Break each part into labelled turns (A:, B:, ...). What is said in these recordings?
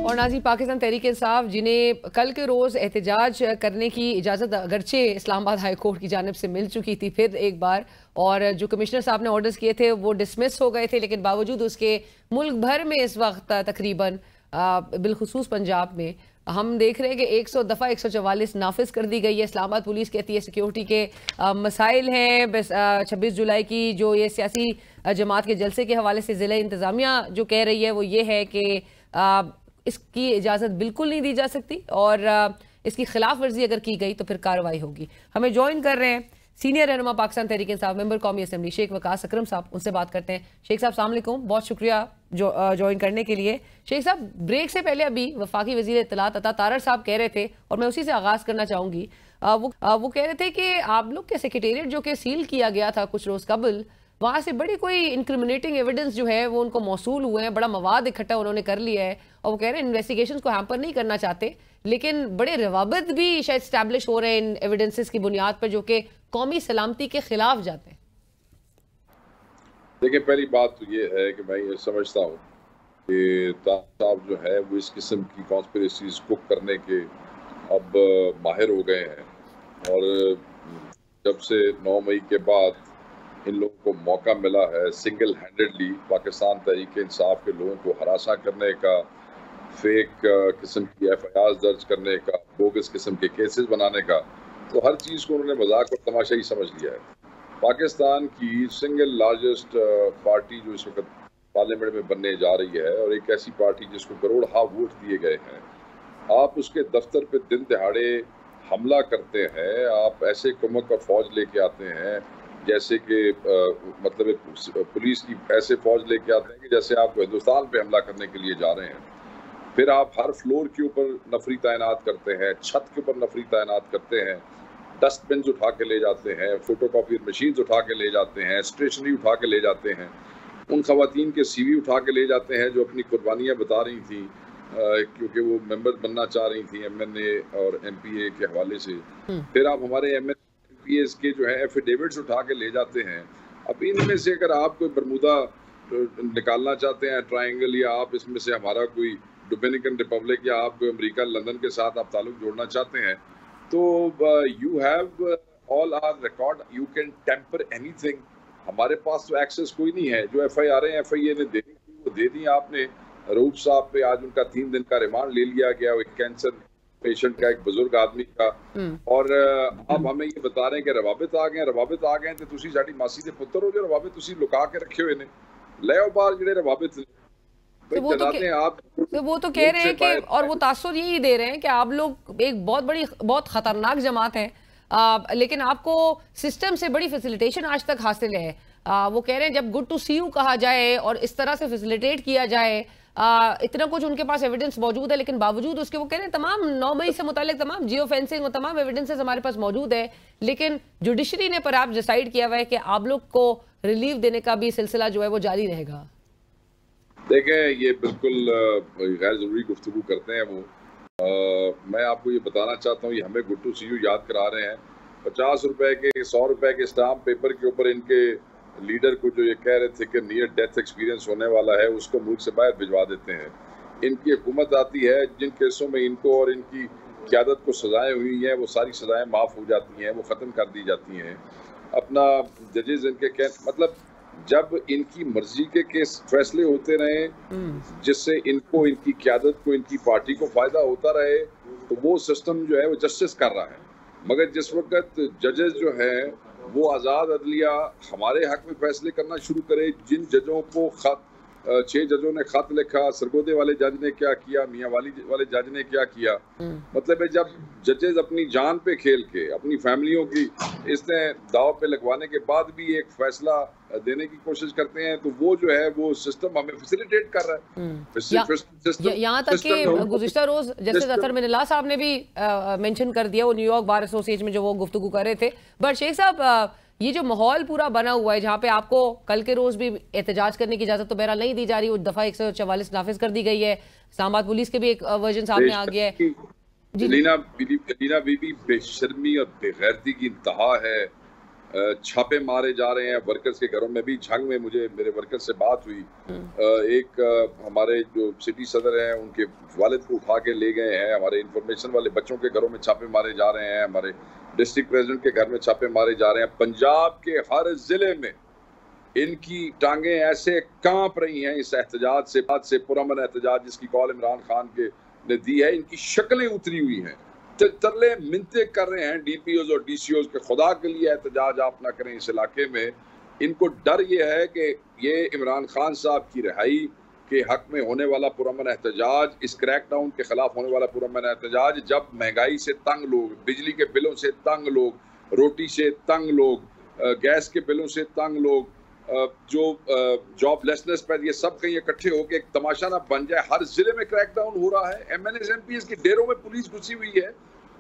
A: और नाज़ी पाकिस्तान तहरीक इंसाफ जिन्हें कल के रोज़ एहतजाज करने की इजाज़त अगरचे इस्लामाबाद हाई कोर्ट की जानिब से मिल चुकी थी फिर एक बार, और जो कमिश्नर साहब ने ऑर्डर्स किए थे वो डिसमिस हो गए थे, लेकिन बावजूद उसके मुल्क भर में इस वक्त तकरीबन बिलखुसूस पंजाब में हम देख रहे हैं कि 100 दफ़ा 144 नाफिज कर दी गई है। इस्लामाबाद पुलिस कहती है सिक्योरिटी के मसाइल हैं। 26 जुलाई की जो ये सियासी जमात के जलसे के हवाले से ज़िला इंतज़ामिया जो कह रही है वो ये है कि इसकी इजाज़त बिल्कुल नहीं दी जा सकती और इसकी खिलाफ वर्जी अगर की गई तो फिर कार्रवाई होगी। हमें ज्वाइन कर रहे हैं सीनियर रहनुमा पाकिस्तान तहरीक इंसाफ मेंबर कौमी असम्बली शेख वकास अकरम साहब, उनसे बात करते हैं। शेख साहब अस्सलाम वालेकुम, बहुत शुक्रिया ज्वाइन करने के लिए। शेख साहब, ब्रेक से पहले अभी वफाकी वज़ीर इत्तलात अता तारर साहब कह रहे थे और मैं उसी से आगाज़ करना चाहूँगी, वो कह रहे थे कि आप लोग के सेक्रेटेरिएट जो कि सील किया गया था कुछ रोज़ कबल, वहाँ से बड़ी कोई इंक्रिमिनेटिंग एविडेंस जो है वो उनको मौसूल हुए हैं, बड़ा मवाद इकट्ठा उन्होंने कर लिया है और वो कह रहे हैं इन्वेस्टिगेशन को हैम्पर नहीं करना चाहते, लेकिन बड़े रवाबित भी शायद स्टैब्लिश हो रहे हैं इन एविडेंसेस की बुनियाद पर जो कि कौमी सलामती के खिलाफ जाते हैं।
B: देखिए, पहली बात तो ये है कि मैं ये समझता हूँ कि साहब जो है वो इस किस्म की कॉन्स्पिरेसीज कुक करने के अब माहिर हो गए हैं और जब से 9 मई के बाद इन लोगों को मौका मिला है सिंगल हैंडेडली पाकिस्तान तहरीक इंसाफ के लोगों को हरासा करने का, फेक किस्म की FIR दर्ज करने का, बोगस किस्म के केसेस बनाने का, तो हर चीज़ को उन्होंने मजाक और तमाशा ही समझ लिया है। पाकिस्तान की सिंगल लार्जेस्ट पार्टी जो इस वक्त पार्लियामेंट में बनने जा रही है और एक ऐसी पार्टी जिसको करोड़ वोट दिए गए हैं, आप उसके दफ्तर पे दिन दिहाड़े हमला करते हैं, आप ऐसे कुमक और फौज लेके आते हैं जैसे कि मतलब पुलिस की ऐसे फौज लेके आते हैं कि जैसे आप हिंदुस्तान पे हमला करने के लिए जा रहे हैं। फिर आप हर फ्लोर के ऊपर नफरी तैनात करते हैं, छत के ऊपर नफरी तैनात करते हैं, डस्टबिन उठा के ले जाते हैं, फोटोकॉपी मशीन उठा के ले जाते हैं, स्टेशनरी उठा के ले जाते हैं, उन खवातीन के CV उठा के ले जाते हैं जो अपनी कुर्बानियाँ बता रही थी क्योंकि वो मेंबर बनना चाह रही थी MNA और MPA के हवाले से। फिर आप हमारे MPAs के जो है एफिडेविट्स उठा के ले जाते हैं। अब इनमें से अगर आप कोई बरमूदा निकालना चाहते हैं ट्रायंगल, या आप इसमें से हमारा कोई डोमिनिकन रिपब्लिक या आप कोई अमेरिका लंदन के साथ आप ताल्लुक जोड़ना चाहते हैं, तो you have all our record, you can tamper anything. हमारे पास तो एक्सेस कोई नहीं है। जो FIR FIA ने दे दी वो दे दी आपने। रऊफ साहब पे आज उनका 3 दिन का रिमांड ले लिया गया, एक कैंसर पेशेंट का, एक बुजुर्ग आदमी का, और अब हमें ये बता रहे हैं कि रवाबित आ गए। रवाबित आ गए तो तुसी साडी मासी दे पुत्र हो जो रवाबित तुसी लुका के रखे हुए ने, ले आओ बाहर जिहड़े रवाबित ने।
A: तो वो तो कह रहे हैं कि, और वो तासुर यही दे रहे हैं कि आप लोग एक बहुत खतरनाक जमात है, लेकिन आपको सिस्टम से बड़ी फैसिलिटेशन आज तक हासिल है। वो कह रहे हैं जब गुड टू सी यू कहा जाए और इस तरह से फैसिलिटेट किया जाए, इतना कुछ उनके पास एविडेंस मौजूद है, लेकिन बावजूद उसके वो कह रहे हैं तमाम 9 मई से मुतालिक तमाम जियो फेंसिंग और तमाम एविडेंसेस हमारे पास मौजूद है, लेकिन जुडिशरी ने पर आप डिसाइड किया हुआ है कि आप लोग को रिलीफ देने का भी सिलसिला जो है वो जारी रहेगा।
B: देखें, ये बिल्कुल गैर जरूरी गुफ्तगू करते हैं वो। मैं आपको ये बताना चाहता हूँ, ये हमें गुड टू सी यू याद करा रहे हैं। 50 रुपए के 100 रुपए के स्टाम्प पेपर के ऊपर इनके लीडर को जो ये कह रहे थे कि नियर डेथ एक्सपीरियंस होने वाला है, उसको मुल्क से बाहर भिजवा देते हैं। इनकी हुकूमत आती है, जिन केसों में इनको और इनकी क़यादत को सजाएं हुई हैं वो सारी सजाएं माफ़ हो जाती हैं, वो ख़त्म कर दी जाती हैं। अपना जजेस इनके मतलब जब इनकी मर्जी के केस फैसले होते रहे जिससे इनको, इनकी क़यादत को, इनकी पार्टी को फ़ायदा होता रहे, तो वो सिस्टम जो है वो जस्टिस कर रहा है। मगर जिस वक्त जजेस जो है वो आज़ाद अदलिया हमारे हक में फैसले करना शुरू करे, जिन जजों को 6 जजों ने खत लिखा, सरगोदे वाले जज ने क्या किया, मियाँ वाले जज ने क्या किया, मतलब है जब जजेस अपनी जान पे खेल के अपनी फैमिलियों की इसने दाव पे लगवाने के बाद भी एक फैसला देने की कोशिश करते हैं, तो वो जो है वो सिस्टम हमें फैसिलिटेट कर रहा है।
A: यहाँ तक कि गुज़िश्ता रोज जस्टिस अतहर मिनल्लाह साहब ने भी मेंशन कर दिया, वो न्यूयॉर्क बार एसोसिएशन में जो वो गुफ्तगू कर रहे थे। बट शेख साहब, ये जो माहौल पूरा बना हुआ है जहाँ पे आपको कल के रोज भी एहतजाज करने की इजाजत तो बहरहाल नहीं दी जा रही, वो दफा 144 नाफिज कर दी गई है, इस्लामाबाद पुलिस के भी एक वर्जन सामने आ गया है।
B: जलीना बीबी बेशर्मी और बेगैरती की इंतहा है छापे मारे जा रहे हैं वर्कर्स के घरों में भी। झंग में मुझे मेरे वर्कर से बात हुई, एक हमारे जो सिटी सदर हैं उनके वालिद को उठा के ले गए हैं, हमारे इंफॉर्मेशन वाले बच्चों के घरों में छापे मारे जा रहे हैं, हमारे डिस्ट्रिक्ट प्रेसिडेंट के घर में छापे मारे जा रहे हैं। पंजाब के हर जिले में इनकी टांगें ऐसे कांप रही हैं इस एहतजाज से पुरअमन एहतजाज जिसकी कॉल इमरान खान के ने दी है। इनकी शक्लें उतरी हुई हैं, तरले मिन्नतें कर रहे हैं डीपीओज और डीसीओज के, खुदा के लिए एहतजाज आप ना करें इस इलाके में। इनको डर ये है कि ये इमरान खान साहब की रिहाई के हक में होने वाला पुरअमन एहतजाज, इस क्रैकडाउन के खिलाफ होने वाला पुरअमन एहतजाज, जब महंगाई से तंग लोग, बिजली के बिलों से तंग लोग, रोटी से तंग लोग, गैस के बिलों से तंग लोग, जो जॉबलेसनेस पर, ये सब कहीं इकट्ठे होकर एक तमाशा ना बन जाए। हर जिले में क्रैकडाउन हो रहा है, एमएनएस एमपीएस की डेरों में पुलिस घुसी हुई है,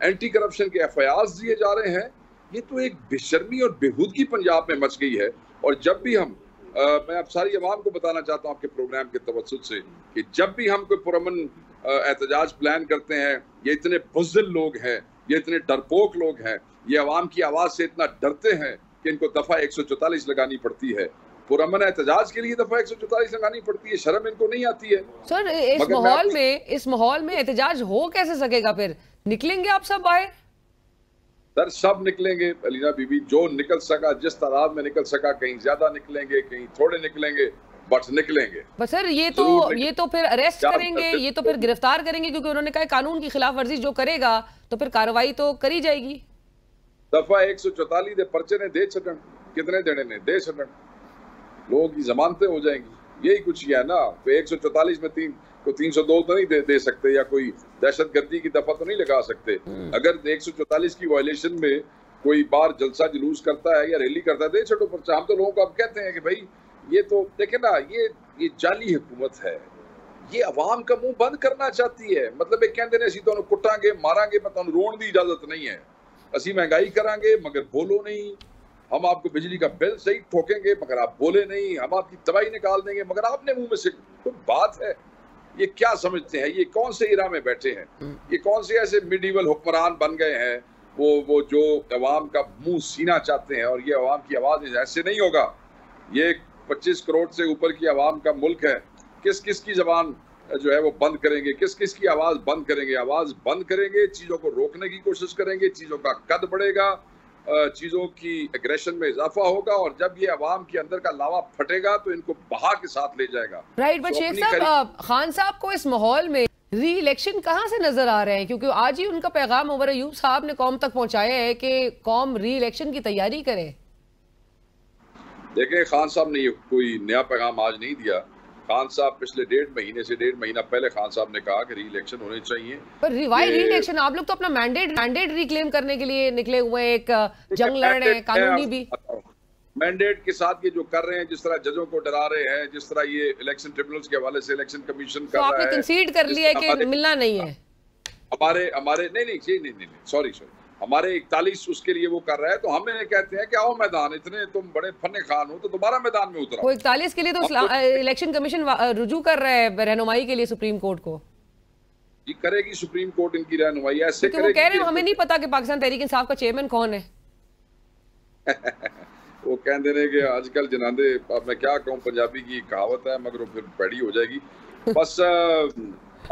B: एंटी करप्शन के एफआईआर दिए जा रहे हैं। ये तो एक बेशर्मी और बेहूदगी पंजाब में मच गई है। और जब भी हम मैं अब सारी अवाम को बताना चाहता हूँ आपके प्रोग्राम के तवज्जुह से कि जब भी हम कोई पुरअमन एहतजाज प्लान करते हैं, ये इतने बुज़दिल लोग हैं, ये इतने डरपोक लोग हैं, ये अवाम की आवाज़ से इतना डरते हैं कि इनको दफ़ा 144 लगानी पड़ती है। पुरअमन एहतजाज के लिए दफ़ा 144 लगानी पड़ती है, शर्म इनको नहीं आती है।
A: सर इस माहौल में एहतजाज हो कैसे सकेगा? फिर निकलेंगे आप सब बाहर?
B: सर सब निकलेंगे अलीना बीबी, जो निकल सका, जिस तादाद में निकल सका, कहीं ज्यादा निकलेंगे, कहीं थोड़े निकलेंगे, बट निकलेंगे।
A: बस सर ये तो फिर अरेस्ट करेंगे, ये तो फिर गिरफ्तार करेंगे, क्योंकि उन्होंने कहा कानून की खिलाफ वर्जी जो करेगा तो फिर कार्रवाई तो करी जाएगी।
B: दफा 144 दे पर्चे ने दे छड़न, कितने देने ने दे छड़न, लोगों की जमानतें हो जाएंगी। यही कुछ है ना। तो 144 में 302 तो नहीं दे सकते, या कोई दहशतगर्दी की दफा तो नहीं लगा सकते। अगर 144 की वायलेशन में कोई बार जलसा जुलूस करता है या रैली करता है, दे छोड़ो पर्चा। हम तो लोगों को अब कहते हैं कि भाई ये तो देखे ना, ये जाली हुकूमत है, ये अवाम का मुंह बंद करना चाहती है। मतलब एक कहते हैं असी तो कुटांगे मारांगे, मैं तो रोन की इजाजत नहीं है, असी महंगाई करांगे मगर बोलो नहीं, हम आपको बिजली का बिल सही ठोकेंगे मगर आप बोले नहीं, हम आपकी तबाही निकाल देंगे मगर आपने मुंह में से। तो बात है, ये क्या समझते हैं, ये कौन से इरा में बैठे हैं, ये कौन से ऐसे मिडीवल हुक्मरान बन गए हैं वो जो अवाम का मुंह सीना चाहते हैं। और ये अवाम की आवाज ऐसे नहीं होगा। ये 25 करोड़ से ऊपर की अवाम का मुल्क है, किस किस की जबान जो है वो बंद करेंगे, किस किस की आवाज बंद करेंगे? आवाज बंद करेंगे, चीजों को रोकने की कोशिश करेंगे, चीजों का कद बढ़ेगा, चीजों की एग्रेशन में इजाफा होगा, और जब ये अवाम के अंदर का लावा फटेगा तो इनको बहा के साथ ले जाएगा।
A: राइट, बट शेख साहब, खान साहब को इस माहौल में री इलेक्शन कहाँ से नजर आ रहे हैं? क्योंकि आज ही उनका पैगाम उमर अयूब साहब ने कौम तक पहुंचाया है कि कौम री इलेक्शन की तैयारी करे।
B: देखिए, खान साहब ने ये कोई नया पैगाम आज नहीं दिया। खान साहब पिछले 1.5 महीना पहले खान साहब ने कहा कि री इलेक्शन होने चाहिए।
A: पर री इलेक्शन, आप लोग तो अपना मैंडेट रिक्लेम करने के लिए निकले हुए हैं, एक जंग लड़ रहे हैं कानूनी भी।
B: मैंडेट के साथ ये जो कर रहे हैं, जिस तरह जजों को डरा रहे हैं, जिस तरह ये इलेक्शन ट्रिब्यूनल्स के हवाले से इलेक्शन कमीशन कर रहा है,
A: आपने कंसीड कर लिया है कि मिलना नहीं है।
B: हमारे नहीं, सॉरी हमारे 41 उसके लिए वो कर रहा है, तो हमें कहते हैं कि आओ मैदान, इतने तुम बड़े फन्ने खान हो तो दोबारा मैदान में उतरो।
A: 41 के लिए तो इलेक्शन कमीशन रुजू कर रहा है रहनुमाई के लिए सुप्रीम कोर्ट को।
B: जी करेगी सुप्रीम कोर्ट इनकी रहनुमाई, ऐसे
A: करेगी। वो कह रहे हैं हमें नहीं पता कि पाकिस्तान तहरीक इंसाफ का चेयरमैन कौन है।
B: वो कहते हैं कि आजकल जनादे, अब मैं क्या कहूँ, पंजाबी की कहावत है मगर वो फिर पैड़ी हो जाएगी। बस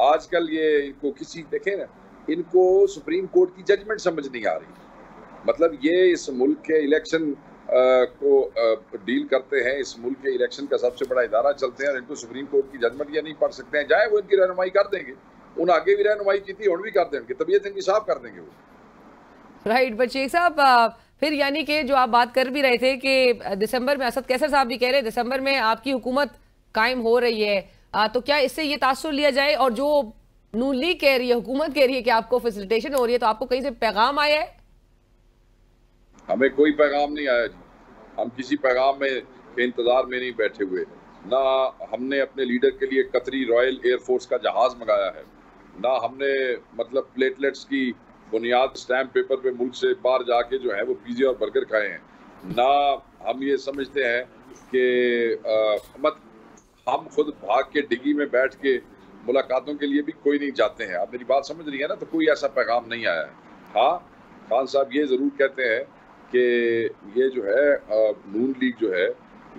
B: आजकल ये इनको किसी देखे ना, इनको सुप्रीम कोर्ट की जजमेंट समझ नहीं आ रही। मतलब ये इस मुल्क के इलेक्शन को डील करते हैं, इस मुल्क के इलेक्शन का सबसे बड़ा इदारा चलते हैं, और इनको सुप्रीम कोर्ट की जजमेंट या नहीं पढ़ सकते हैं। जाए वो इनकी रहनुमाई कर देंगे, उन आगे भी रहनुमाई की थी, और भी कर देंगे, तबीयत इनकी साफ कर देंगे वो।
A: राइट, बट शेख साहब फिर यानी कि जो आप बात कर भी रहे थे कि दिसंबर में, असद कैसर साहब भी कह रहे हैं दिसंबर में आपकी हुकूमत कायम हो रही है, तो क्या इससे ये तासुर लिया जाए? और जो नून लीग कह रही है, हुकूमत कह रही है कि आपको फैसिलिटेशन हो रही है, तो आपको कहीं से पैगाम आया है?
B: हमें कोई पैगाम नहीं आया जी, हम किसी पैगाम में के इंतजार में नहीं बैठे हुए। ना हमने अपने लीडर के लिए कतरी रॉयल एयरफोर्स का जहाज मंगाया है, ना हमने मतलब प्लेटलेट्स की बुनियाद स्टैम्प पेपर पे मुल्क से बाहर जाके जो है वो पिज़्ज़ा और बर्गर खाए हैं, ना हम ये समझते हैं कि हम खुद भाग के डिग्गी में बैठ के मुलाकातों के लिए भी कोई नहीं जाते हैं। आप मेरी बात समझ रही है ना? तो कोई ऐसा पैगाम नहीं आया है। हाँ, खान साहब ये ज़रूर कहते हैं कि ये जो है नून लीग जो है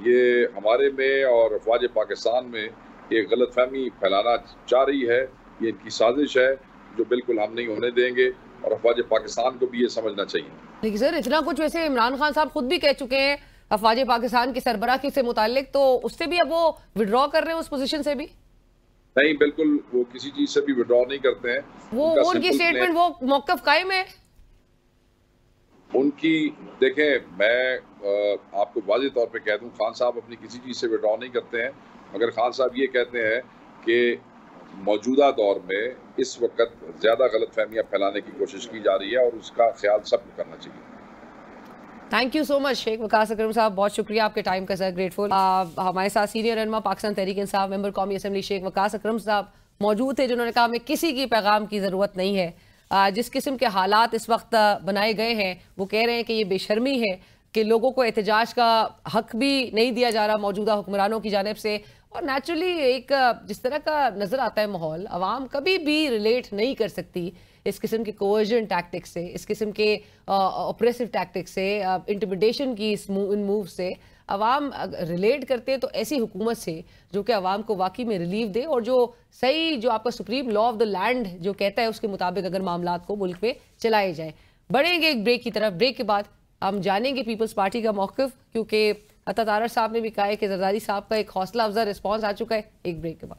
B: ये हमारे में और अफवाज पाकिस्तान में एक गलतफहमी फैलाना चाह रही है। ये इनकी साजिश है जो बिल्कुल हम नहीं होने देंगे और अफवाज पाकिस्तान को भी ये समझना चाहिए।
A: लेकिन सर इतना कुछ वैसे इमरान खान साहब खुद भी कह चुके हैं अफवाज पाकिस्तान के सरबराह से मुतालिक, तो उससे भी अब वो विड्रॉ कर रहे हैं उस पोजीशन से भी?
B: नहीं, बिल्कुल वो किसी चीज से भी विड्रॉ नहीं करते हैं।
A: वो उनकी स्टेटमेंट, वो मौकफ कायम है
B: उनकी। देखें, मैं आपको वाज़ेह तौर पे कह दूं, खान साहब अपनी किसी चीज़ से विड्रॉ नहीं करते हैं। मगर खान साहब ये कहते हैं कि मौजूदा दौर में इस वक्त ज़्यादा गलतफहमियां फैलाने की कोशिश की जा रही है और उसका ख्याल सबको करना चाहिए।
A: Thank you so much Sheikh Waqas Akram साहब, बहुत शुक्रिया आपके टाइम का सर, ग्रेटफुल। हमारे साथ सीनियर रहनुमा पाकिस्तान तहरीक इंसाफ मेंबर कौमी असम्बली शेख वकास अकरम साहब मौजूद थे, जिन्होंने कहा हमें किसी की पैगाम की ज़रूरत नहीं है। जिस किस्म के हालात इस वक्त बनाए गए हैं, वो कह रहे हैं कि ये बेशर्मी है कि लोगों को एहतजाज का हक भी नहीं दिया जा रहा मौजूदा हुक्मरानों की जानिब से। और नेचुरली एक जिस तरह का नज़र आता है माहौल, अवाम कभी भी रिलेट नहीं कर सकती इस किस्म के कोवर्जन टैक्टिक्स से, इस किस्म के ऑपरेसिव टैक्टिक्स से, इंटिमिडेशन की इन मूव से। अवाम रिलेट करते हैं तो ऐसी हुकूमत से जो कि अवाम को वाकई में रिलीफ दे और जो सही, जो आपका supreme law of the land जो कहता है उसके मुताबिक अगर मामलात को मुल्क में चलाए जाए। बढ़ेंगे एक ब्रेक की तरफ। ब्रेक के बाद हम जानेंगे पीपल्स पार्टी का मौक़िफ़, क्योंकि अता तारड़ साहब ने भी कहा है कि जरदारी साहब का एक हौसला अफजा रिस्पॉन्स आ चुका है। एक ब्रेक के बाद।